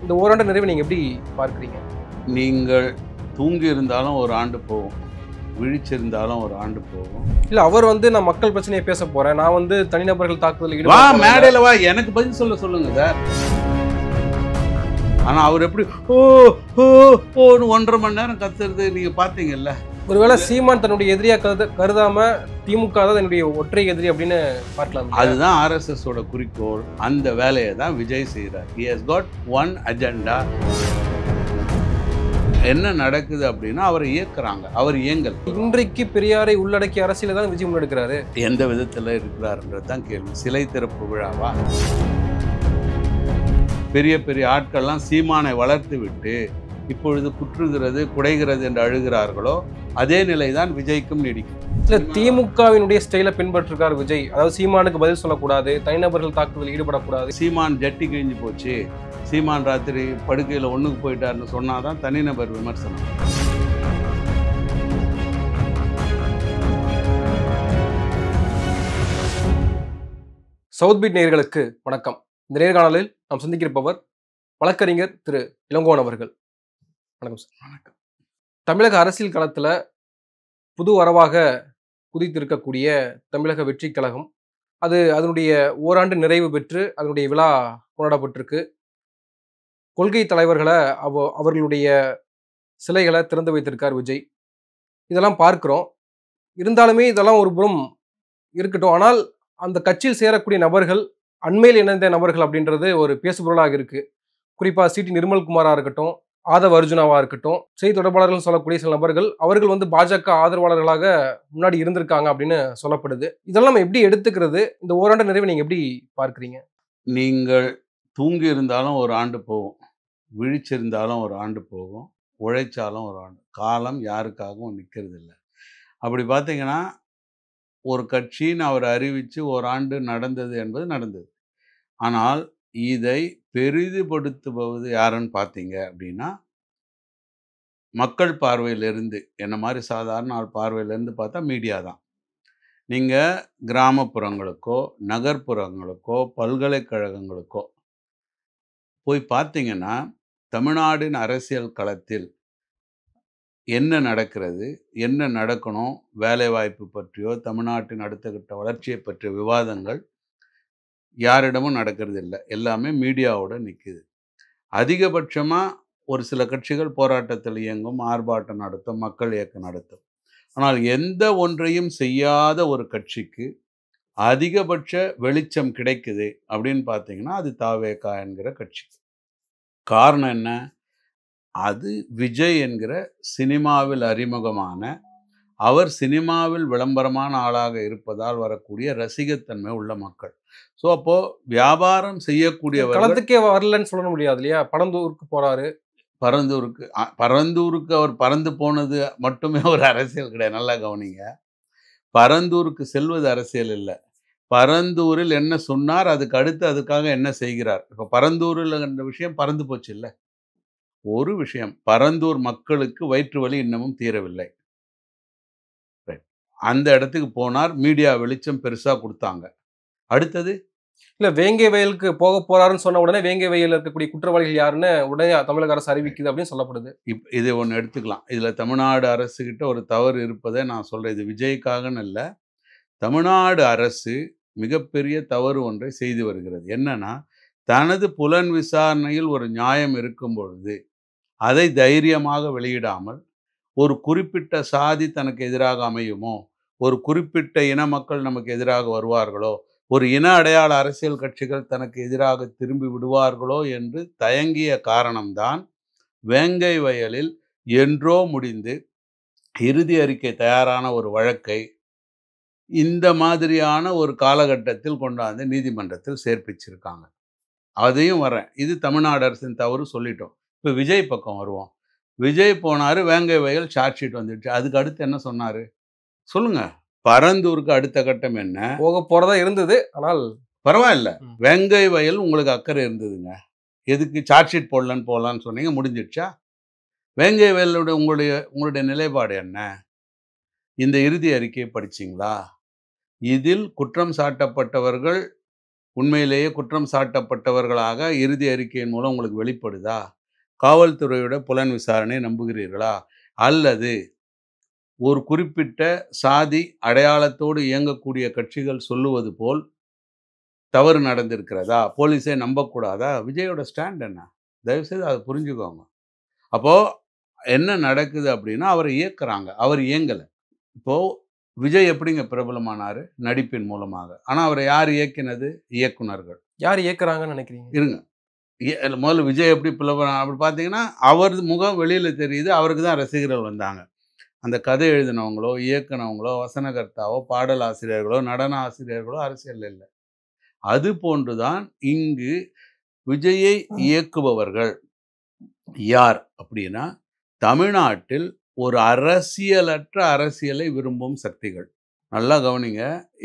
இந்த ஓராண்டு நிறைவை நீங்க எப்படி பார்க்குறீங்க? நீங்கள் தூங்கி இருந்தாலும் ஒரு ஆண்டு போகும், விழிச்சிருந்தாலும் ஒரு ஆண்டு போகும். இல்ல அவர் வந்து நான் மக்கள் பிரச்சனையை பேச போறேன், நான் வந்து தனிநபர்கள் தாக்குதலில் வா ஈடுபட போறேன். மேடையில வா, எனக்கு பதில் சொல்லுங்க சார். ஆனா அவர் எப்படி ஓ ஓ ஓன்னு 1.5 மணி நேரம் கத்துறது நீங்க பாத்தீங்கல்ல. ஒருவேளை சீமான் தன்னுடைய எதிரியா கருதாம திமுக தான் என்னுடைய ஒற்றை எதிரி அப்படின்னு பார்க்கலாம். அதுதான் ஆர்எஸ்எஸ் ஓட குறிக்கோள். அந்த வேலையை தான் விஜய் செய்கிறார். He has got one agenda. என்ன நடக்குது அப்படின்னா அவரை இயக்குறாங்க, அவர் இயங்கல். இன்றைக்கு பெரியாரை உள்ளடக்கிய அரசியல தான் விஜய் முன்னெடுக்கிறாரு. எந்த விதத்தில் இருக்கிறாருன்றது தான் கேள்வி. சிலை திறப்பு விழாவா? பெரிய பெரிய ஆட்கள்லாம் சீமானை வளர்த்து விட்டு இப்பொழுது குற்றுகிறது குடைகிறது என்று அழுகிறார்களோ அதே நிலைதான் விஜய்க்கும் நீடிக்கும். இல்ல திமுகவினுடைய ஸ்டைலை பின்பற்றிருக்கார் விஜய். அதாவது சீமானுக்கு பதில் சொல்லக்கூடாது, தனிநபர்கள் தாக்குதலில் ஈடுபடக்கூடாது. சீமான் ஜட்டி கிழிஞ்சு போச்சு, சீமான் ராத்திரி படுக்கையில் ஒண்ணுக்கு போயிட்டாருன்னு சொன்னாதான் தனிநபர் விமர்சனம். சவுத் பீட் நேயர்களுக்கு வணக்கம். இந்த நேர்காணலில் நாம் சந்திக்கிருப்பவர் வழக்கறிஞர் திரு இளங்கோவன் அவர்கள். வணக்கம் சார். வணக்கம். தமிழக அரசியல் களத்துல புது வரவாக குதித்திருக்கக்கூடிய தமிழக வெற்றி கழகம், அதனுடைய ஓராண்டு நிறைவு பெற்று அதனுடைய விழா கொண்டாடப்பட்டிருக்கு. கொள்கை தலைவர்களை அவர்களுடைய சிலைகளை திறந்து வைத்திருக்கார் விஜய். இதெல்லாம் பார்க்கிறோம். இருந்தாலுமே இதெல்லாம் ஒரு புறம் இருக்கட்டும். ஆனால் அந்த கட்சியில் சேரக்கூடிய நபர்கள் அண்மையில் இணைந்த நபர்கள் அப்படின்றது ஒரு பேசுபொருளாக இருக்கு. குறிப்பா சிடி நிர்மல்குமாரா இருக்கட்டும், ஆதவ் அர்ஜுனாவா இருக்கட்டும், செய்தி தொடர்பாளர்கள் சொல்லக்கூடிய சில நபர்கள் அவர்கள் வந்து பாஜக ஆதரவாளர்களாக முன்னாடி இருந்திருக்காங்க அப்படின்னு சொல்லப்படுது. இதெல்லாம் நம்ம எப்படி எடுத்துக்கிறது? இந்த ஓராண்டு நிறைவை நீங்க எப்படி பார்க்குறீங்க? நீங்கள் தூங்கி இருந்தாலும் ஒரு ஆண்டு போகும், விழிச்சிருந்தாலும் ஒரு ஆண்டு போகும், உழைச்சாலும் ஒரு ஆண்டு. காலம் யாருக்காகவும் நிற்கிறது இல்லை. அப்படி பார்த்தீங்கன்னா ஒரு கட்சின்னு அவர் அறிவித்து ஓராண்டு நடந்தது என்பது நடந்தது. ஆனால் இதை பெரிதுபடுத்துபவது யாருன்னு பார்த்தீங்க அப்படின்னா மக்கள் பார்வையிலிருந்து, என்ன மாதிரி சாதாரண ஆள் பார்வையிலேருந்து பார்த்தா மீடியா தான். நீங்கள் கிராமப்புறங்களுக்கோ நகர்ப்புறங்களுக்கோ பல்கலைக்கழகங்களுக்கோ போய் பார்த்தீங்கன்னா தமிழ்நாட்டின் அரசியல் களத்தில் என்ன நடக்கிறது, என்ன நடக்கணும், வேலைவாய்ப்பு பற்றியோ தமிழ்நாட்டின் அடுத்த கட்ட வளர்ச்சியை பற்றிய விவாதங்கள் யாரிடமும் நடக்கிறது இல்லை. எல்லாமே மீடியாவோட நிற்குது. அதிகபட்சமாக ஒரு சில கட்சிகள் போராட்டத்தில் இயங்கும், ஆர்ப்பாட்டம் நடத்தும், மக்கள் இயக்கம் நடத்தும். ஆனால் எந்த ஒன்றையும் செய்யாத ஒரு கட்சிக்கு அதிகபட்ச வெளிச்சம் கிடைக்குது அப்படின்னு பார்த்தீங்கன்னா அது தாவேகா என்கிற கட்சி. காரணம் என்ன? அது விஜய் என்கிற சினிமாவில் அறிமுகமான, அவர் சினிமாவில் விளம்பரமான ஆளாக இருப்பதால் வரக்கூடிய ரசிகத்தன்மை உள்ள மக்கள். ஸோ அப்போ வியாபாரம் செய்யக்கூடியவர்கள் களத்துக்கே வரலன்னு சொல்ல முடியாது இல்லையா? பரந்தூருக்கு போறாரு. பரந்தூருக்கு அவர் பறந்து போனது மட்டுமே ஒரு அரசியல் கிடையாது. நல்லா கவனிங்க. பரந்தூருக்கு செல்வது அரசியல் இல்லை. பரந்தூரில் என்ன சொன்னார், அதுக்கு அடுத்து அதுக்காக என்ன செய்கிறார். இப்போ பரந்தூரில் என்ற விஷயம் பறந்து போச்சு இல்லை. ஒரு விஷயம், பரந்தூர் மக்களுக்கு வயிற்று வலி இன்னமும் தீரவில்லை. அந்த இடத்துக்கு போனார், மீடியா வெளிச்சம் பெருசாக கொடுத்தாங்க. அடுத்தது இல்ல வேங்கை வயலுக்கு போக போறாருன்னு சொன்ன உடனே வேங்கை வயலில் இருக்கக்கூடிய குற்றவாளிகள் யாருன்னு உடனே தமிழக அரசு அறிவிக்குது அப்படின்னு சொல்லப்படுது. இது ஒன்று எடுத்துக்கலாம். இதில் தமிழ்நாடு அரசுகிட்ட ஒரு தவறு இருப்பதை நான் சொல்கிறேன். இது விஜய்க்காகன்னு இல்லை, தமிழ்நாடு அரசு மிகப்பெரிய தவறு ஒன்றை செய்து வருகிறது. என்னன்னா, தனது புலன் விசாரணையில் ஒரு நியாயம் இருக்கும் பொழுது அதை தைரியமாக வெளியிடாமல், ஒரு குறிப்பிட்ட சாதி தனக்கு எதிராக அமையுமோ, ஒரு குறிப்பிட்ட இன மக்கள் நமக்கு எதிராக வருவார்களோ, ஒரு இன அடையாள அரசியல் கட்சிகள் தனக்கு எதிராக திரும்பி விடுவார்களோ என்று தயங்கிய காரணம்தான் வேங்கை வயலில் என்றோ முடிந்து இறுதி அறிக்கை தயாரான ஒரு வழக்கை இந்த மாதிரியான ஒரு காலகட்டத்தில் கொண்டாந்து நீதிமன்றத்தில் சேர்ப்பிச்சிருக்காங்க. அதையும் வரேன். இது தமிழ்நாடு அரசின் தவறு சொல்லிட்டோம். இப்போ விஜய் பக்கம் வருவோம். விஜய் போனார், வேங்கை வயல் சார்ஜ் ஷீட் வந்துடுச்சு. அதுக்கு அடுத்து என்ன சொன்னார் சொல்லுங்க. பரந்தூருக்கு அடுத்த கட்டம் என்ன? போக போறதா இருந்தது. ஆனால் பரவாயில்ல, வேங்கை வயல் உங்களுக்கு அக்கறை இருந்ததுங்க, எதுக்கு சார்ஜ் ஷீட் போடலான்னு சொன்னீங்க, முடிஞ்சிடுச்சா? வேங்கை வயலோட உங்களுடைய நிலைப்பாடு என்ன? இந்த இறுதி அறிக்கையை படிச்சிங்களா? இதில் குற்றம் சாட்டப்பட்டவர்கள் உண்மையிலேயே குற்றம் சாட்டப்பட்டவர்களாக இறுதி அறிக்கையின் மூலம் உங்களுக்கு வெளிப்படுதா? காவல்துறையோட புலன் விசாரணை நம்புகிறீர்களா? அல்லது ஒரு குறிப்பிட்ட சாதி அடையாளத்தோடு இயங்கக்கூடிய கட்சிகள் சொல்லுவது போல் தவறு நடந்திருக்கிறதா? போலீஸே நம்பக்கூடாதா? விஜயோட ஸ்டாண்ட் என்ன? தயவுசெய்து அத புரிஞ்சுக்கோங்க. அப்போ என்ன நடக்குது அப்படின்னா, அவர இயக்குறாங்க. அவர் இயங்கல. இப்போ விஜய் எப்படிங்க பிரபலமானாரு? நடிப்பின் மூலமாக. ஆனா அவர யார் இயக்கினது? இயக்குனர்கள். யார் இயக்குறாங்கன்னு நினைக்கிறீங்க? இருங்க. முதல்ல விஜய் எப்படி பிரபலம் அப்படி பார்த்தீங்கன்னா, அவரது முகம் வெளியில தெரியுது. அவருக்கு தான் ரசிகர்கள் வந்தாங்க. அந்த கதை எழுதினவங்களோ, இயக்குனவங்களோ, வசனகர்த்தாவோ, பாடல் ஆசிரியர்களோ, நடன ஆசிரியர்களோ அரசியல்ல இல்ல. அது போன்று தான் இங்கு விஜயை இயக்குபவர்கள் யார் அப்படின்னா, தமிழ்நாட்டில் ஒரு அரசியலற்ற அரசியலை விரும்பும் சக்திகள். நல்லா கவனிங்க.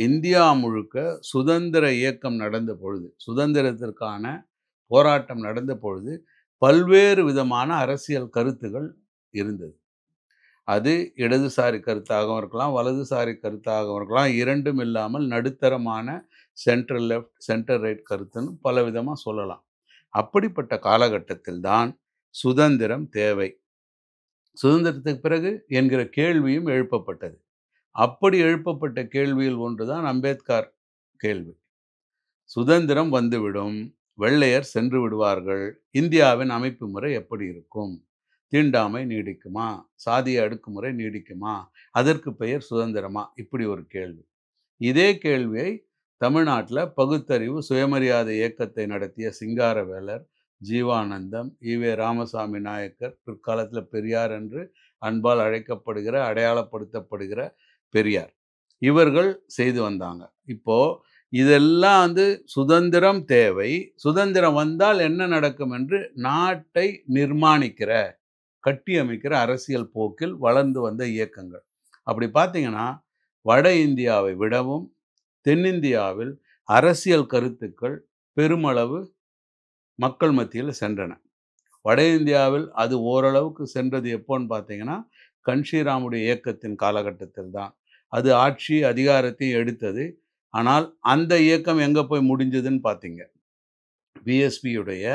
இந்தியா முழுக்க சுதந்திர இயக்கம் நடந்த பொழுது, சுதந்திரத்திற்கான போராட்டம் நடந்த பொழுது, பல்வேறு விதமான அரசியல் கருத்துகள் இருந்தது. அது இடதுசாரி கருத்தாகவும் இருக்கலாம், வலதுசாரி கருத்தாகவும் இருக்கலாம். 2ம் இல்லாமல் நடுத்தரமான சென்ட்ரல் லெஃப்ட், சென்டர் ரைட் கருத்துன்னு பலவிதமா சொல்லலாம். அப்படிப்பட்ட காலகட்டத்தில் தான் சுதந்திரம் தேவை. சுதந்திரத்துக்கு பிறகு என்கிற கேள்வியும் எழுப்பப்பட்டது. அப்படி எழுப்பப்பட்ட கேள்வியில் ஒன்றுதான் அம்பேத்கர் கேள்வி. சுதந்திரம் வந்துவிடும். வெள்ளையர் சென்று விடுவார்கள். இந்தியாவின் அமைப்பு முறை எப்படி இருக்கும்? தீண்டாமை நீடிக்குமா? சாதிய அடக்குமுறை நீடிக்குமா? அதற்கு பெயர் சுதந்திரமா? இப்படி ஒரு கேள்வி. இதே கேள்வியை தமிழ்நாட்டில பகுத்தறிவு சுயமரியாதை இயக்கத்தை நடத்திய சிங்காரவேலர், ஜீவானந்தம், ஈ.வே. ராமசாமி நாயக்கர், பிற்காலத்தில பெரியார் என்று அன்பால் அழைக்கப்படுகிற, அடையாளப்படுத்தப்படுகிற பெரியார். இவர்கள் செய்து வந்தாங்க. இப்போ இதெல்லாம் சுதந்திரம் தேவை. சுதந்திரம் வந்தால் என்ன நடக்கும் என்று நாட்டை நிர்மாணிக்கிற, கட்டியமைக்கிற அரசியல் போக்கில் வளர்ந்து வந்த இயக்கங்கள். அப்படி பார்த்தீங்கன்னா, வட இந்தியாவை விடவும் தென்னிந்தியாவில் அரசியல் கருத்துக்கள் பெருமளவு மக்கள் மத்தியில் சென்றன. வட இந்தியாவில் அது ஓரளவுக்கு சென்றது எப்போன்னு பார்த்தீங்கன்னா, கன்ஷிராமுடைய இயக்கத்தின் காலகட்டத்தில் தான். அது ஆட்சி அதிகாரத்தையும் எடுத்தது. ஆனால் அந்த இயக்கம் எங்க போய் முடிஞ்சதுன்னு பார்த்தீங்க. பிஎஸ்பியுடைய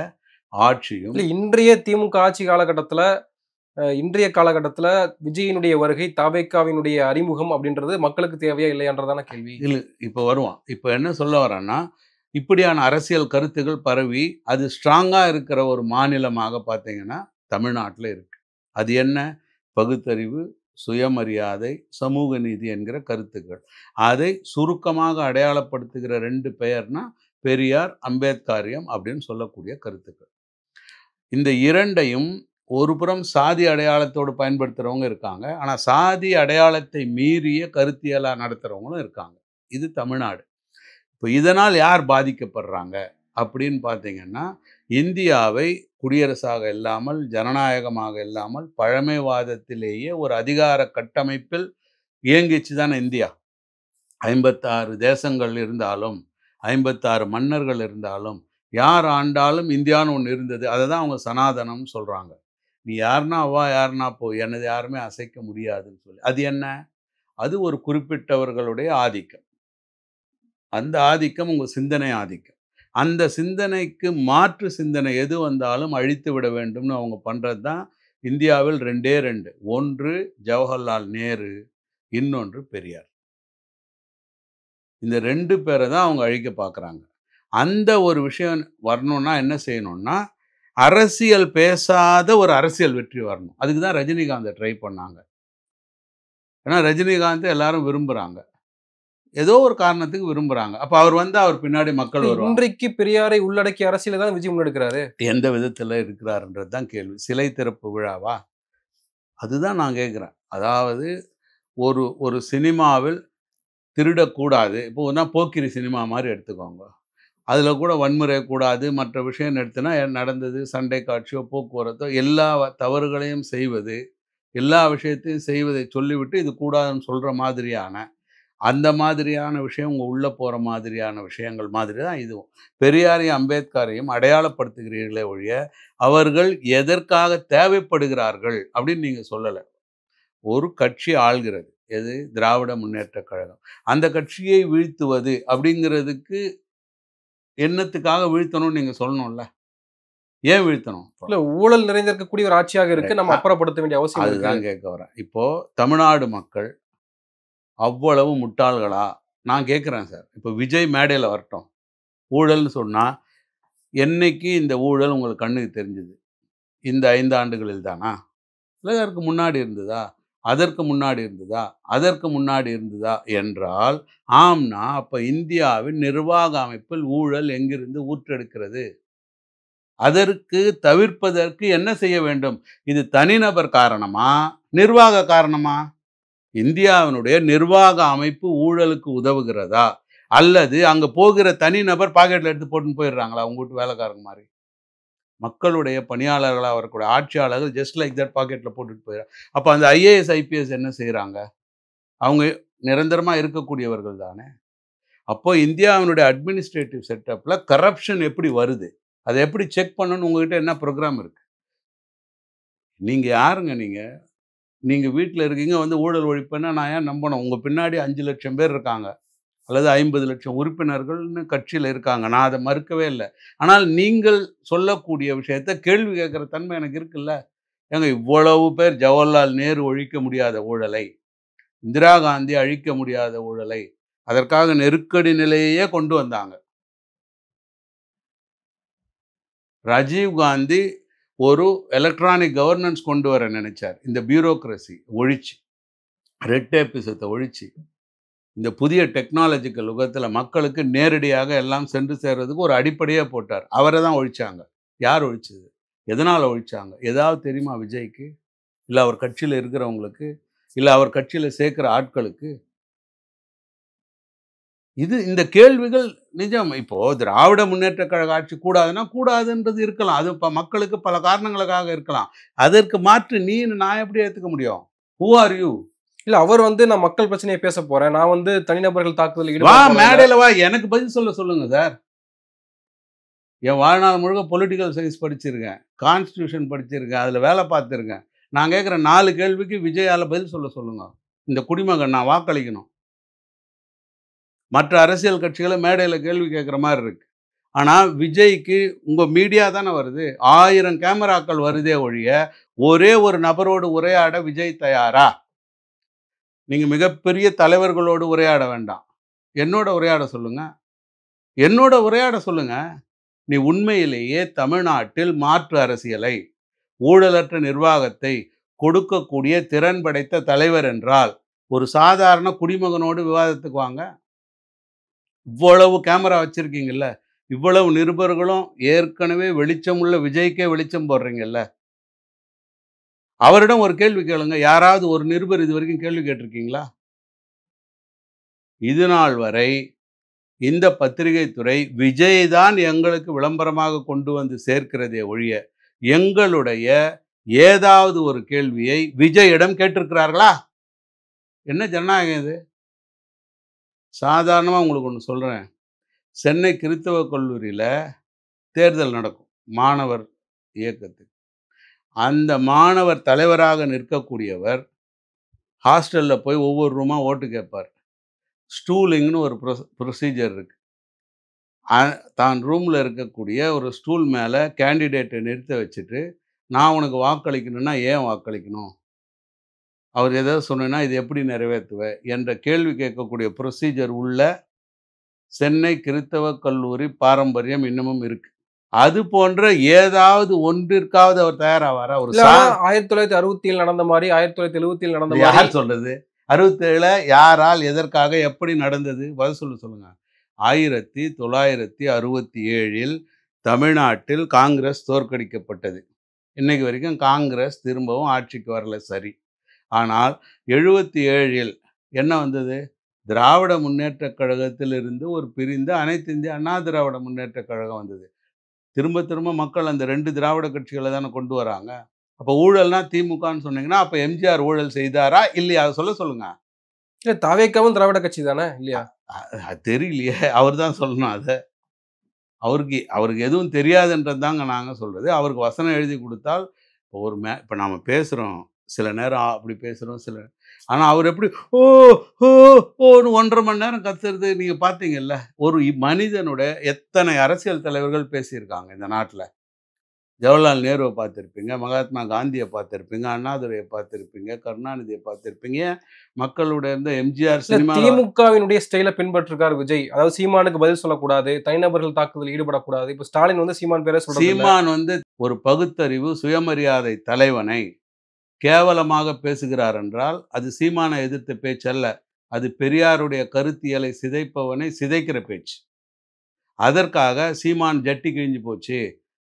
ஆட்சியும் இல்ல இன்றைய திமுக ஆட்சி காலகட்டத்துல இன்றைய காலகட்டத்துல விஜயினுடைய வருகை, தாவேக்காவினுடைய அறிமுகம் அப்படின்றது மக்களுக்கு தேவையா இல்லையான்றதான கேள்வி. இல்ல இப்ப வருவான். இப்ப என்ன சொல்ல வரேன்னா, இப்படியான அரசியல் கருத்துகள் பரவி, அது ஸ்ட்ராங்கா இருக்கிற ஒரு மாநிலமாக பார்த்தீங்கன்னா, தமிழ்நாட்டில இருக்கு. அது என்ன? பகுத்தறிவு, சுயமரியாதை, சமூக நீதி என்கிற கருத்துக்கள். அதை சுருக்கமாக அடையாளப்படுத்துகிற 2 பெயர்னா, பெரியார், அம்பேத்கரியம் அப்படின்னு சொல்லக்கூடிய கருத்துக்கள். இந்த 2யும் ஒருபுறம் சாதி அடையாளத்தோடு பயன்படுத்துறவங்க இருக்காங்க. ஆனா, சாதி அடையாளத்தை மீறிய கருத்தியலா நடத்துறவங்களும் இருக்காங்க. இது தமிழ்நாடு. இப்ப இதனால் யார் பாதிக்கப்படுறாங்க? அப்படின்னு பார்த்தீங்கன்னா, இந்தியாவை குடியரசாக இல்லாமல், ஜனநாயகமாக இல்லாமல், பழமைவாதத்திலேயே ஒரு அதிகார கட்டமைப்பில் இயங்கிச்சு தானே இந்தியா. 56 தேசங்கள் இருந்தாலும், 56 மன்னர்கள் இருந்தாலும், யார் ஆண்டாலும் இந்தியான்னு ஒண்ணு இருந்தது. அத தான் அவங்க சனாதனம்னு சொல்றாங்க. நீ யாருன்னா வா, யாருன்னா போ. என்னது யாருமே அசைக்க முடியாதுன்னு சொல்லி. அது என்ன? அது ஒரு குறிப்பிட்டவர்களுடைய ஆதிக்கம். அந்த ஆதிக்கம் உங்க சிந்தனை ஆதிக்கம். அந்த சிந்தனைக்கு மாற்று சிந்தனை எது வந்தாலும் அழித்து விட வேண்டும்னு அவங்க பண்றது தான் இந்தியாவில் 2டே 2. ஒன்று ஜவஹர்லால் நேரு, இன்னொன்று பெரியார். இந்த 2 பேர தான் அவங்க அழிக்க பார்க்குறாங்க. அந்த ஒரு விஷயம் வரணும்னா என்ன செய்யணும்னா, அரசியல் பேசாத ஒரு அரசியல் வெற்றி வரணும். அதுக்கு தான் ரஜினிகாந்த ட்ரை பண்ணாங்க. ஏன்னா ரஜினிகாந்த எல்லாரும் விரும்புறாங்க. ஏதோ ஒரு காரணத்துக்கு விரும்புறாங்க. அப்ப அவர் வந்தா அவர் பின்னாடி மக்கள் வருவாங்க. இன்றைக்கு பெரியாரை உள்ளடக்கிய அரசியலை தான் விஜய் முன்னெடுக்கிறாரு. எந்த விதத்துல இருக்கிறாருன்றது தான் கேள்வி. சிலை திறப்பு விழாவா? அதுதான் நான் கேட்கிறேன். அதாவது ஒரு ஒரு சினிமாவில் திருடக்கூடாது. இப்போ போக்கிரி சினிமா மாரி எடுத்துக்கோங்க. அதில கூட வன்முறை கூடாது. மற்ற விஷயம் எடுத்தோன்னா நடந்தது சண்டை காட்சியோ, போக்குவரத்தோ எல்லா தவறுகளையும் செய்வது, எல்லா விஷயத்தையும் செய்வதை சொல்லிவிட்டு இது கூடாதுன்னு சொல்ற மாதிரியான, அந்த மாதிரியான விஷயம் உங்க உள்ள போற மாதிரியான விஷயங்கள் மாதிரி தான் இதுவும். பெரியாரையும், அம்பேத்கரையும் அடையாளப்படுத்துகிறீர்களே ஒழிய, அவர்கள் எதற்காக தேவைப்படுகிறார்கள் அப்படின்னு நீங்க சொல்லல. ஒரு கட்சி ஆள்கிறது. எது? திராவிட முன்னேற்றக் கழகம். அந்த கட்சியை வீழ்த்துவது அப்படிங்கிறதுக்கு என்னத்துக்காக வீழ்த்தணும்னு நீங்க சொல்லணும்ல. ஏன் வீழ்த்தணும்? இல்ல ஊழல் நிறைந்திருக்கக்கூடிய ஒரு ஆட்சியாக இருக்கு. நம்ம அப்புறப்படுத்த வேண்டிய அவசியம் இருக்கு. அதுதான் கேட்க வரேன். இப்போ தமிழ்நாடு மக்கள் அவ்வளவு முட்டாள்களா? நான் கேட்கிறேன் சார். இப்போ விஜய் மேடையில வரட்டும். ஊழல்னு சொன்னா, என்னைக்கு இந்த ஊழல் உங்களுக்கு கண்ணுக்கு தெரிஞ்சது? இந்த 5 ஆண்டுகளில் தானா? இல்ல அதற்கு முன்னாடி இருந்ததா? அதற்கு முன்னாடி இருந்ததா? அதற்கு முன்னாடி இருந்ததா? என்றால், ஆம்னா அப்ப இந்தியாவின் நிர்வாக அமைப்பில் ஊழல் எங்கிருந்து ஊற்றெடுக்கிறது? அதற்கு தவிர்ப்பதற்கு என்ன செய்ய வேண்டும்? இது தனிநபர் காரணமா? நிர்வாக காரணமா? இந்தியாவினுடைய நிர்வாக அமைப்பு ஊழலுக்கு உதவுகிறதா? அல்லது அங்க போகிற தனிநபர் பாக்கெட்ல எடுத்து போட்டுன்னு போயிடுறாங்களா? உங்க வீட்டு வேலைக்காரங்க மாரி. மக்களுடைய பணியாளர்களா வரக்கூடிய ஆட்சியாளர்கள் ஜஸ்ட் லைக் தட் பாக்கெட்ல போட்டுட்டு போயிடுறாங்க. அப்ப அந்த ஐஏஎஸ், ஐபிஎஸ் என்ன செய்றாங்க? அவங்க நிரந்தரமா இருக்கக்கூடியவர்கள் தானே. அப்போ இந்தியாவினுடைய அட்மினிஸ்ட்ரேட்டிவ் செட்டப்ல கரப்ஷன் எப்படி வருது? அத எப்படி செக் பண்ணணும்னு உங்ககிட்ட என்ன புரோகிராம் இருக்கு? நீங்க யாருங்க நீங்க? நீங்க வீட்ல இருக்கீங்க வந்து ஊழல் ஒழிப்புன்னா நான் ஏன் நம்பணும்? உங்க பின்னாடி 5,00,000 பேர் இருக்காங்க. அல்லது 50,00,000 உறுப்பினர்கள்னு கட்சியில இருக்காங்க. நான் அத மறுக்கவே இல்ல. ஆனால் நீங்கள் சொல்லக்கூடிய விஷயத்த கேள்வி கேட்கிற தன்மை எனக்கு இருக்குல்ல. ஏங்க இவ்வளவு பேர் ஜவஹர்லால் நேரு ஒழிக்க முடியாத ஊழலை, இந்திரா காந்தி அழிக்க முடியாத ஊழலை, அதற்காக நெருக்கடி நிலையையே கொண்டு வந்தாங்க. ராஜீவ் காந்தி ஒரு எலக்ட்ரானிக் கவர்னன்ஸ் கொண்டு வர நினைச்சார். இந்த பியூரோக்ரசி ஒழிச்சு, ரெட் டேபிசத்த ஒழிச்சு, இந்த புதிய டெக்னாலஜிக்கல் யுகத்துல மக்களுக்கு நேரடியாக எல்லாம் சென்று சேர்றதுக்கு ஒரு அடிப்படையே போட்டார். அவர தான் ஒழிச்சாங்க. யார் ஒழிச்சது? எதனால ஒழிச்சாங்க? ஏதாவது தெரியுமா விஜய்க்கு? இல்ல அவர் கட்சியில இருக்கிறவங்களுக்கு? இல்ல அவர் கட்சியில சேர்க்கிற ஆட்களுக்கு? இந்த கேள்விகள் நிஜம். இப்போ திராவிட முன்னேற்றக் கழக ஆட்சி கூடாதுன்னா, கூடாதுன்றது இருக்கலாம். அது மக்களுக்கு பல காரணங்களுக்காக இருக்கலாம். அதற்கு மாற்று நீன்னு நான் எப்படி ஏத்துக்க முடியும்? Who are you? இல்ல அவர் வந்து நான் மக்கள் பிரச்சனையை பேச போறேன். நான் வந்து தனிநபர்கள் தாக்குதலில் வா ஈடுபட போறேன். மேடையில வா. எனக்கு பதில் சொல்லுங்க சார். என் வாழ்நாள் முழுக்க பொலிட்டிக்கல் சயின்ஸ் படிச்சிருக்கேன். கான்ஸ்டிடியூஷன் படிச்சிருக்கேன். அதுல வேலை பார்த்துருக்கேன். நான் கேட்கிற 4 கேள்விக்கு விஜயால பதில் சொல்லுங்க. இந்த குடிமகன் நான் வாக்களிக்கணும். மற்ற அரசியல் கட்சிகள மேடையில கேள்வி கேட்கிற மாரி இருக்கு. ஆனா விஜய்க்கு உங்க மீடியா தானே வருது. 1000 கேமராக்கள் வருதே ஒழிய, ஒரே ஒரு நபரோடு உரையாட விஜய் தயாரா? நீங்க மிகப்பெரிய தலைவர்களோடு உரையாட வேண்டாம். என்னோட உரையாட சொல்லுங்க. என்னோட உரையாட சொல்லுங்க. நீ உண்மையிலேயே தமிழ்நாட்டில் மாற்று அரசியலை, ஊழலற்ற நிர்வாகத்தை கொடுக்கக்கூடிய திறன் படைத்த தலைவர் என்றால், ஒரு சாதாரண குடிமகனோடு விவாதத்துக்கு வாங்க. இவ்வளவு கேமரா வச்சிருக்கீங்கல்ல, இவ்வளவு நிருபர்களும் ஏற்கனவே வெளிச்சமுள்ள விஜய்க்கே வெளிச்சம் போடுறீங்கல்ல. அவரிடம் ஒரு கேள்வி கேளுங்க. யாராவது ஒரு நிருபர் இதுவரைக்கும் கேள்வி கேட்டிருக்கீங்களா? இதுநாள் வரை இந்த பத்திரிகை துறை விஜய் தான் எங்களுக்கு விளம்பரமாக கொண்டு வந்து சேர்க்கிறதே ஒழிய, எங்களுடைய ஏதாவது ஒரு கேள்வியை விஜயிடம் கேட்டிருக்கிறார்களா? என்ன ஜனநாயகம் இது? சாதாரணமா உங்களுக்கு ஒண்ணு சொல்றேன். சென்னை கிறித்தவ கல்லூரியில தேர்தல் நடக்கும். மாணவர் இயக்கத்துக்கு. அந்த மாணவர் தலைவராக நிற்கக்கூடியவர், ஹாஸ்டல்ல போய் ஒவ்வொரு ரூமா ஓட்டு கேட்பார். ஸ்டூலிங்ன்னு ஒரு ப்ரொசீஜர் இருக்கு. தான் ரூம்ல இருக்கக்கூடிய ஒரு ஸ்டூல் மேல கேண்டிடேட்ட நிறுத்த வச்சுட்டு, நான் உனக்கு வாக்களிக்கணும்னா ஏன் வாக்களிக்கணும்? அவர் ஏதாவது சொன்னேன்னா, இத எப்படி நிறைவேத்துவ? என்ற கேள்வி கேட்கக்கூடிய ப்ரொசீஜர் உள்ள சென்னை கிறித்தவ கல்லூரி பாரம்பரியம் இன்னமும் இருக்கு. அது போன்ற ஏதாவது ஒன்றிற்காவது அவர் தயாராவாரா? ஒரு இல்ல ஆனா 1967 நடந்த மாரி, 1977 நடந்த மாரி யார் சொல்றது? 67ல யாரால், எதற்காக, எப்படி நடந்தது? பதில் சொல்லுங்க. 1967ல் தமிழ்நாட்டில் காங்கிரஸ் தோற்கடிக்கப்பட்டது. இன்னைக்கு வரைக்கும் காங்கிரஸ் திரும்பவும் ஆட்சிக்கு வரல சரி. ஆனால் 77ல் என்ன வந்தது? திராவிட முன்னேற்றக் கழகத்திலிருந்து ஒரு பிரிந்த அனைத்து இந்திய அண்ணா திராவிட முன்னேற்றக் கழகம் வந்தது. திரும்ப திரும்ப மக்கள் அந்த 2 திராவிட கட்சிகள தானே கொண்டு வராங்க. அப்ப ஊழல்னா திமுகன்னு சொன்னீங்கன்னா, அப்ப எம்ஜிஆர் ஊழல் செய்தாரா? இல்லையா? அத சொல்லுங்க. இல்ல தாவேக்காவும் திராவிட கட்சி தானே இல்லையா? தெரியலையே. அவர் தான் சொல்லணும் அத. அவருக்கு எதுவும் தெரியாதுன்றது தாங்க நாங்க சொல்றது. அவருக்கு வசனம் எழுதி குடுத்தால், இப்ப நாம பேசுறோம். சில நேரம் அப்படி பேசுகிறோம், ஆனால் அவர் எப்படி ஓ ஓ ஓன்னு 1.5 மணி நேரம் கத்துறது நீங்கள் பார்த்தீங்கல்ல. ஒரு மனிதனுடைய எத்தனை அரசியல் தலைவர்கள் பேசியிருக்காங்க இந்த நாட்டில். ஜவஹர்லால் நேருவை பார்த்துருப்பீங்க, மகாத்மா காந்தியை பார்த்துருப்பீங்க, அண்ணாதுரையை பார்த்துருப்பீங்க, கருணாநிதியை பார்த்துருப்பீங்க. மக்களுடைய இருந்த எம்ஜிஆர் இல்ல சினிமாவில் திமுகவினுடைய ஸ்டைல பின்பற்றிருக்காரு விஜய். அதாவது சீமானுக்கு பதில் சொல்லக்கூடாது, தனிநபர்கள் தாக்குதலில் ஈடுபடக்கூடாது. இப்ப ஸ்டாலின் வந்து சீமான் பேரே சொல்றது இல்ல. சீமான் வந்து ஒரு பகுத்தறிவு, சுயமரியாதை தலைவனை கேவலமாக பேசுகிறார் என்றால், அது சீமானை எதிர்த்த பேச்சு அல்ல. அது பெரியாருடைய கருத்தியலை சிதைப்பவனை சிதைக்கிற பேச்சு. அதற்காக சீமான் ஜட்டி கிழிஞ்சு போச்சு,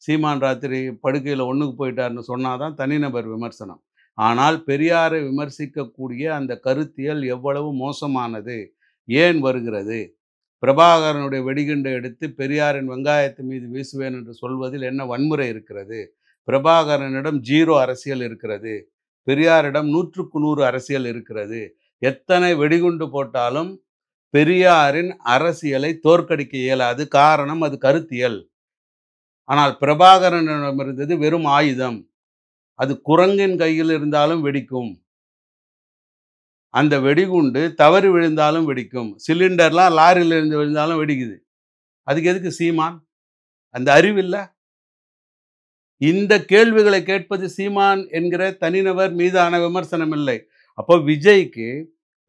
சீமான் ராத்திரி படுக்கையில் ஒண்ணுக்கு போயிட்டாருன்னு சொன்னாதான் தனிநபர் விமர்சனம். ஆனால் பெரியாரை விமர்சிக்கக்கூடிய அந்த கருத்தியல் எவ்வளவு மோசமானது, ஏன் வருகிறது? பிரபாகரனுடைய வெடிகுண்டை எடுத்து பெரியாரின் வெங்காயத்து மீது வீசுவேன் என்று சொல்வதில் என்ன வன்முறை இருக்கிறது? பிரபாகரனிடம் 0 அரசியல் இருக்கிறது. பெரியாரிடம் 100க்கு 100 அரசியல் இருக்கிறது. எத்தனை வெடிகுண்டு போட்டாலும் பெரியாரின் அரசியலை தோற்கடிக்க இயலாது. காரணம், அது கருத்தியல். ஆனால் பிரபாகரனிடம் இருந்தது வெறும் ஆயுதம். அது குரங்கின் கையில் இருந்தாலும் வெடிக்கும். அந்த வெடிகுண்டு தவறி விழுந்தாலும் வெடிக்கும். சிலிண்டர்லாம் லாரியில இருந்து விழுந்தாலும் வெடிக்குது. அதுக்கு எதுக்கு சீமான்? அந்த அறிவில்ல. இந்த கேள்விகளை கேட்பது சீமான் என்கிற தனிநபர் மீதான விமர்சனம் இல்லை. அப்போ விஜய்க்கு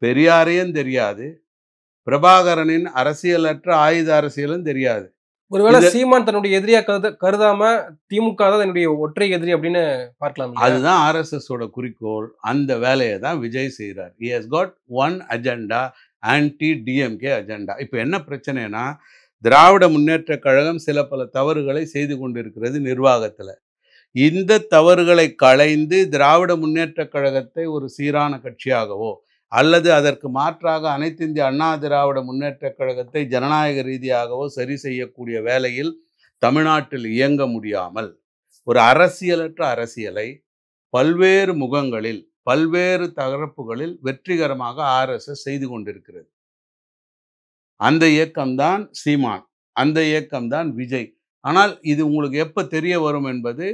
பெரியாரையும் தெரியாது, பிரபாகரனின் அரசியலற்ற ஆயுத அரசியலும் தெரியாது. ஒருவேளை இது சீமான் தன்னுடைய எதிரியா கருதாம திமுக தான் என்னுடைய ஒற்றை எதிரி அப்படின்னு பார்க்கலாம் இல்லையா? அதுதான் ஆர்எஸ்எஸோட குறிக்கோள். அந்த வேலையை தான் விஜய் செய்கிறார். He has got one agenda, anti DMK agenda. இப்போ என்ன பிரச்சனைனா, திராவிட முன்னேற்றக் கழகம் சில பல தவறுகளை செய்து கொண்டிருக்கிறது நிர்வாகத்தில். இந்த தவறுகளை களைந்து திராவிட முன்னேற்றக் கழகத்தை ஒரு சீரான கட்சியாகவோ அல்லது அதற்கு மாற்றாக அனைத்து இந்திய அண்ணா திராவிட முன்னேற்றக் கழகத்தை ஜனநாயக ரீதியாகவோ சரி செய்யக்கூடிய வேளையில் தமிழ்நாட்டில் இயங்க முடியாமல் ஒரு அரசியலற்ற அரசியலை பல்வேறு முகங்களில் பல்வேறு தரப்புகளில் வெற்றிகரமாக ஆர்எஸ்எஸ் செய்து கொண்டிருக்கிறது. அந்த இயக்கம்தான் சீமான், அந்த இயக்கம்தான் விஜய். ஆனால் இது உங்களுக்கு எப்போ தெரிய வரும் என்பது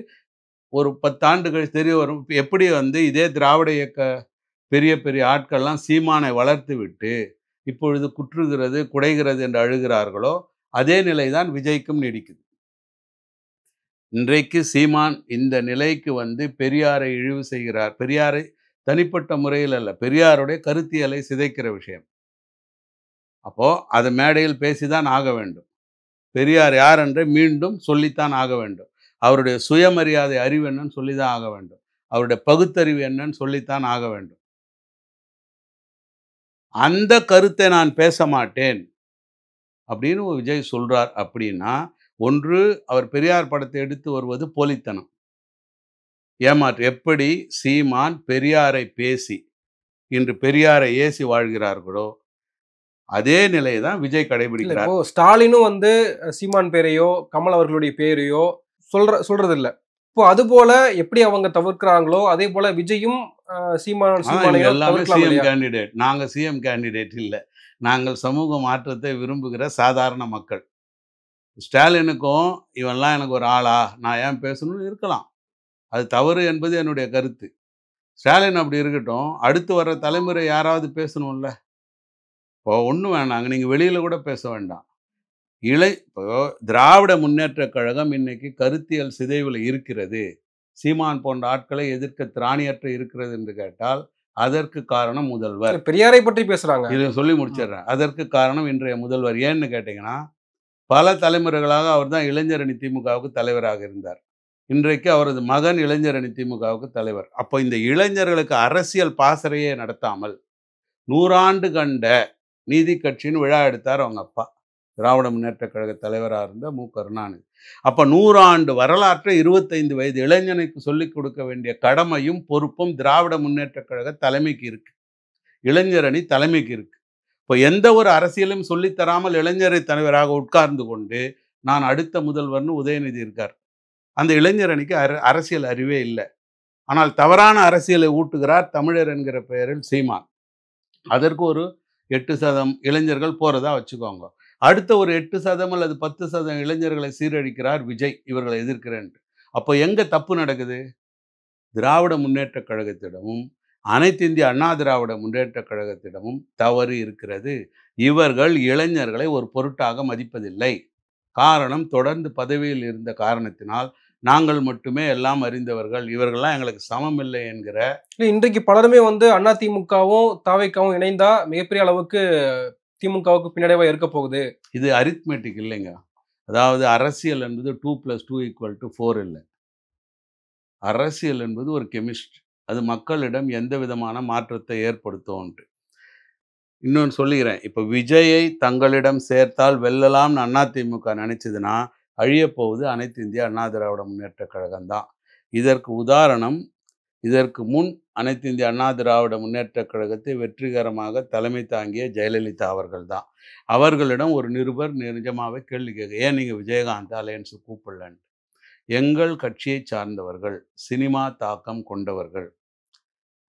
ஒரு 10 ஆண்டுகள் தெரிய வரும். எப்படி வந்து இதே திராவிட இயக்க பெரிய பெரிய ஆட்கள்லாம் சீமானை வளர்த்து விட்டு இப்பொழுது குற்றுகிறது, குடைகிறது என்று அழுகிறார்களோ, அதே நிலைதான் விஜய்க்கும் நீடிக்குது. இன்றைக்கு சீமான் இந்த நிலைக்கு வந்து பெரியாரை இழிவு செய்கிறார். பெரியாரை தனிப்பட்ட முறையில் அல்ல, பெரியாருடைய கருத்தியலை சிதைக்கிற விஷயம். அப்போ அதை மேடையில் பேசிதான் ஆக வேண்டும். பெரியார் யார் என்று மீண்டும் சொல்லித்தான் ஆக வேண்டும். அவருடைய சுயமரியாதை அறிவு என்னன்னு சொல்லிதான் ஆக வேண்டும். அவருடைய பகுத்தறிவு என்னன்னு சொல்லித்தான் ஆக வேண்டும். அந்த கருத்தை நான் பேச மாட்டேன் அப்படின்னு விஜய் சொல்றார் அப்படின்னா, ஒன்று அவர் பெரியார் படத்தை எடுத்து வருவது போலித்தனம், ஏமாற்று. எப்படி சீமான் பெரியாரை பேசி இன்று பெரியாரை ஏசி வாழ்கிறார்களோ அதே நிலையை தான் விஜய் இல்ல கடைபிடிக்கிறார். இப்போ ஸ்டாலினும் வந்து சீமான் பேரையோ கமல் அவர்களுடைய பேரையோ சொல்றது இல்ல. இப்போ அது போல எப்படி அவங்க தவிர்க்கிறாங்களோ அதே போல விஜயும் இவங்க சீமானையோ எல்லாமே தவிர்க்கலாம் சிஎம் இல்லையா? கேண்டிடேட். நாங்கள் சிஎம் கேண்டிடேட் இல்லை. நாங்கள் சமூக மாற்றத்தை விரும்புகிற சாதாரண மக்கள். ஸ்டாலினுக்கும் இவன்லாம் எனக்கு ஒரு ஆளா, நான் ஏன் பேசணும்னு இருக்கலாம். அது தவறு என்பது என்னுடைய கருத்து. ஸ்டாலின் அப்படி இருக்கட்டும். அடுத்து வர்ற தலைமுறை யாராவது பேசணும்ல. இப்போ ஒன்றும் வேணாங்க, நீங்கள் வெளியில் கூட பேச வேண்டாம். இப்போ திராவிட முன்னேற்றக் கழகம் இன்னைக்கு கருத்தியல் சிதைவில் இருக்கிறது, சீமான் போன்ற ஆட்களை எதிர்க்க திராணியற்ற இருக்கிறது என்று கேட்டால் அதற்கு காரணம் முதல்வர். பெரியாரை பற்றி பேசுறாங்க. இதை சொல்லி முடிச்சிடுறேன். அதற்கு காரணம் இன்றைய முதல்வர். ஏன்னு கேட்டிங்கன்னா, பல தலைமுறைகளாக அவர் தான் இளைஞரணி திமுகவுக்கு தலைவராக இருந்தார். இன்றைக்கு அவரது மகன் இளைஞரணி திமுகவுக்கு தலைவர். அப்போ இந்த இளைஞர்களுக்கு அரசியல் பாசறையே நடத்தாமல் 100 ஆண்டு கண்ட நீதி கட்சின்னு விழா எடுத்தார் அவங்க அப்பா, திராவிட முன்னேற்ற கழக தலைவராக இருந்த மு. கருணாநிதி. அப்போ 100 ஆண்டு வரலாற்றை 25 வயது இளைஞனுக்கு சொல்லிக் கொடுக்க வேண்டிய கடமையும் பொறுப்பும் திராவிட முன்னேற்ற கழக தலைமைக்கு இருக்கு, இளைஞரணி தலைமைக்கு இருக்கு. இப்போ எந்த ஒரு அரசியலும் சொல்லித்தராமல் இளைஞரை தலைவராக உட்கார்ந்து கொண்டு நான் அடுத்த முதல்வர்னு உதயநிதி இருக்கார். அந்த இளைஞரணிக்கு அரசியல் அறிவே இல்லை. ஆனால் தவறான அரசியலை ஊட்டுகிறார் தமிழர் என்கிற பெயரில் சீமான். அதற்கு ஒரு 8% இளைஞர்கள் போகிறதா வச்சுக்கோங்க. அடுத்த ஒரு 8% அல்லது 10% இளைஞர்களை சீரழிக்கிறார் விஜய், இவர்களை எதிர்க்கிறேன். அப்போ எங்கே தப்பு நடக்குது? திராவிட முன்னேற்றக் கழகத்திடமும் அனைத்து இந்திய அண்ணா திராவிட முன்னேற்றக் கழகத்திடமும் தவறு இருக்கிறது. இவர்கள் இளைஞர்களை ஒரு பொருட்டாக மதிப்பதில்லை. காரணம், தொடர்ந்து பதவியில் இருந்த காரணத்தினால் நாங்கள் மட்டுமே எல்லாம் அறிந்தவர்கள், இவர்கள்லாம் எங்களுக்கு சமம் இல்லை என்கிற இன்றைக்கு பலருமே வந்து அதிமுகவும் தாவேக்காவும் இணைந்தா மிகப்பெரிய அளவுக்கு திமுகவுக்கு பின்னடைவா இருக்க போகுது. இது அரித்மெட்டிக் இல்லைங்க. அதாவது அரசியல் என்பது 2+2 = 4 இல்ல. அரசியல் என்பது ஒரு கெமிஸ்ட்ரி. அது மக்களிடம் எந்த விதமான மாற்றத்தை ஏற்படுத்தும்ன்ட்டு. இன்னொன்னு சொல்லிக்கிறேன். இப்ப விஜயை தங்களிடம் சேர்த்தால் வெல்லலாம்னு அதிமுக நினைச்சதுன்னா, அழியப் போவது அனைத்து இந்திய அண்ணா திராவிட முன்னேற்றக் கழகம் தான். இதற்கு உதாரணம், இதற்கு முன் அனைத்து இந்திய அண்ணா திராவிட முன்னேற்றக் கழகத்தை வெற்றிகரமாக தலைமை தாங்கிய ஜெயலலிதா அவர்கள் தான். அவர்களிடம் ஒரு நிருபர் நிஜமாவே கேள்வி கேட்க, "ஏன் நீங்க விஜயகாந்த் அலையன்ஸுக்கு கூப்பிடலன்ட்டு?" எங்கள் கட்சியைச் சார்ந்தவர்கள், சினிமா தாக்கம் கொண்டவர்கள்.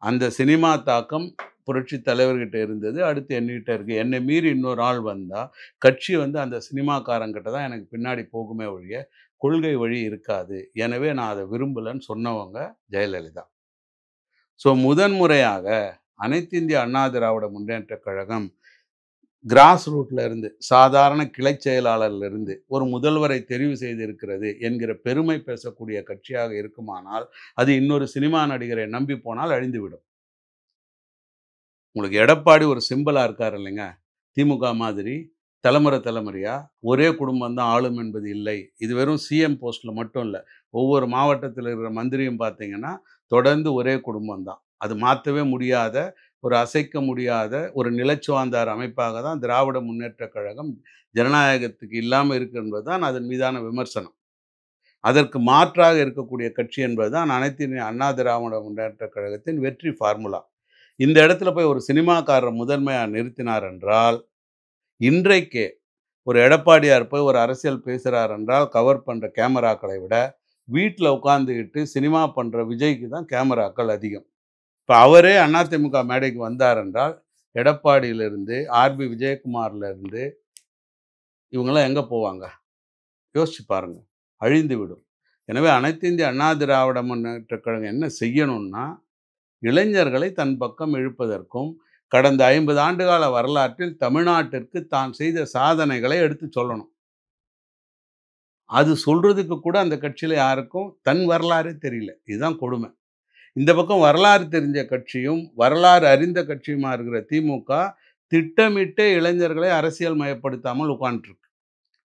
அந்த சினிமா தாக்கம் புரட்சி தலைவர்கிட்ட இருந்தது. அடுத்து என்கிட்ட இருக்கு. என்னை மீறி இன்னொரு ஆள் வந்தா, கட்சி வந்து அந்த சினிமாக்காரங்கிட்ட தான் எனக்கு பின்னாடி போகுமே ஒழிய, கொள்கை வழி இருக்காது. எனவே நான் அத விரும்பலன்னு சொன்னவங்க ஜெயலலிதா. ஸோ முதன் முறையாக அனைத்து இந்திய அண்ணா திராவிட முன்னேற்றக் கழகம் கிராஸ் ரூட்ல இருந்து, சாதாரண கிளைச் செயலாளர்ல இருந்து ஒரு முதல்வரை தெரிவு செய்திருக்கிறது என்கிற பெருமை பேசக்கூடிய கட்சியாக இருக்குமானால், அது இன்னொரு சினிமா நடிகரை நம்பி போனால் அழிந்துவிடும். உங்களுக்கு எடப்பாடி ஒரு சிம்பலா இருக்காரு இல்லைங்க. திமுக மாதிரி தலைமுறை தலைமுறையா ஒரே குடும்பம் தான் ஆளும் என்பது இல்லை. இது வெறும் சிஎம் போஸ்ட்ல மட்டும் இல்ல. ஒவ்வொரு மாவட்டத்தில இருக்கிற மந்திரியும் பார்த்தீங்கன்னா, தொடர்ந்து ஒரே குடும்பம் தான். அது மாத்தவே முடியாத, ஒரு அசைக்க முடியாத ஒரு நிலச்சுவாந்தார் அமைப்பாக தான் திராவிட முன்னேற்றக் கழகம் ஜனநாயகத்துக்கு இல்லாம இருக்கு என்பது தான் அதன் மீதான விமர்சனம். அதற்கு மாற்றாக இருக்கக்கூடிய கட்சி என்பது தான் அனைத்து இந்திய அண்ணா திராவிட முன்னேற்றக் கழகத்தின் வெற்றி ஃபார்முலா. இந்த இடத்துல போய் ஒரு சினிமாக்காரர் முதன்மையா நிறுத்தினார் என்றால், இன்றைக்கே ஒரு எடப்பாடியார் போய் ஒரு அரசியல் பேசுறார் என்றால், கவர் பண்ற கேமராக்களை விட, வீட்ல உட்கார்ந்துகிட்டு சினிமா பண்ற விஜய்க்கு தான் கேமராக்கள் அதிகம். இப்ப அவரே அதிமுக மேடைக்கு வந்தார் என்றால், எடப்பாடியிலிருந்து, ஆர்பி விஜயகுமார்லேருந்து இவங்கலாம் எங்க போவாங்க? யோசிச்சு பாருங்க. அழிந்துவிடும். எனவே அனைத்து இந்திய அண்ணா திராவிட முன்னேற்றக் கழகம் என்ன செய்யணும்னா, இளைஞர்களை தன் பக்கம் இழுப்பதற்கும், கடந்த 50 ஆண்டுகால வரலாற்றில் தமிழ்நாட்டிற்கு தான் செய்த சாதனைகளை எடுத்துச் சொல்லணும். அது சொல்றதுக்கு கூட அந்த கட்சியில யாருக்கும் தன் வரலாறே தெரியல. இதுதான் கொடுமை. இந்த பக்கம் வரலாறு தெரிஞ்ச கட்சியும், வரலாறு அறிந்த கட்சியுமா இருக்கிற திமுக, திட்டமிட்டே இளைஞர்களை அரசியல் மயப்படுத்தாமல் உட்கார்ந்துருக்கு.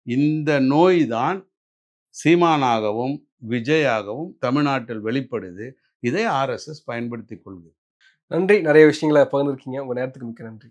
இந்த நோய் தான் சீமானாகவும், விஜயாகவும் தமிழ்நாட்டில் வெளிப்படுது. இதை ஆர்எஸ்எஸ் பயன்படுத்திக் கொள்கிறது. நன்றி. நிறைய விஷயங்கள பகிர்ந்துருக்கீங்க. உங்க நேரத்துக்கு மிக்க நன்றி.